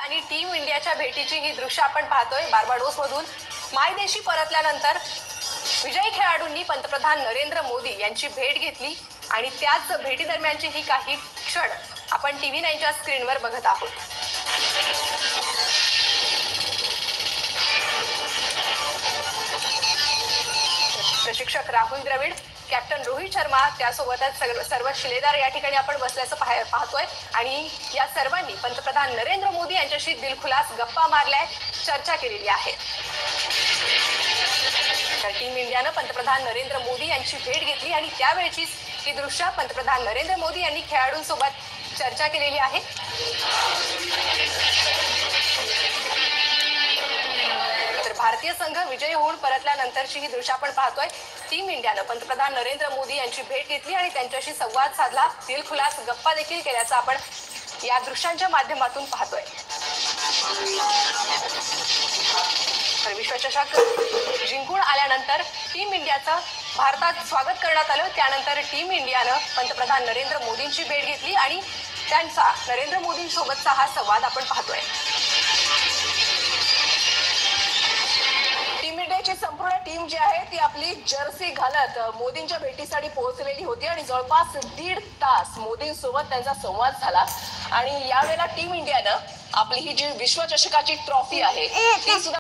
आणि टीम इंडियाच्या भेटीची ही दृश्य आपण पाहतोय बार्बाडोस मधून मायदेशी परतल्यानंतर विजयी खेळाडूंनी पंतप्रधान नरेंद्र मोदी यांची भेट घेतली आणि त्याच भेटी दरम्यानची ही काही क्षण आपण TV9च्या स्क्रीनवर बघत आहोत। प्रशिक्षक राहुल द्रविड, कॅप्टन रोहित शर्मा त्यासोबतच सर्व शिलेदार या ठिकाणी आपण बसल्याचं पाहतोय आणि या सर्वांनी पंतप्रधान नरेंद्र मोदी यांच्याशी दिलखुलास गप्पा मारल्या, चर्चा केलेली आहे। तर टीम इंडियानं पंतप्रधान नरेंद्र मोदी यांची भेट घेतली आणि त्यावेळचीच ही दृश्य पंतप्रधान नरेंद्र मोदी यांनी खेळाडूंसोबत चर्चा केलेली आहे। तर भारतीय संघ विजयी होऊन परतल्यानंतरची ही दृश्य आपण पाहतोय। टीम इंडियानं पंतप्रधान नरेंद्र मोदी यांची भेट घेतली आणि त्यांच्याशी संवाद साधला, दिलखुलास गप्पा देखील केल्याचं आपण या दृश्यांच्या माध्यमातून पाहतोय। तर विश्वचषक जिंकून आल्यानंतर टीम इंडियाचं भारतात स्वागत करण्यात आलं। त्यानंतर टीम इंडियानं पंतप्रधान नरेंद्र मोदींची भेट घेतली आणि त्यांचा नरेंद्र मोदींसोबतचा हा संवाद आपण पाहतोय। टीम इंडियाची संपूर्ण टीम जी आहे ती आपली जर्सी घालत मोदींच्या भेटीसाठी पोहोचलेली होती आणि जवळपास 1.5 तास मोदींसोबत त्यांचा संवाद झाला आणि यावेळेला टीम इंडियानं आपली ही जी विश्वचषकाची ट्रॉफी आहे ती सुद्धा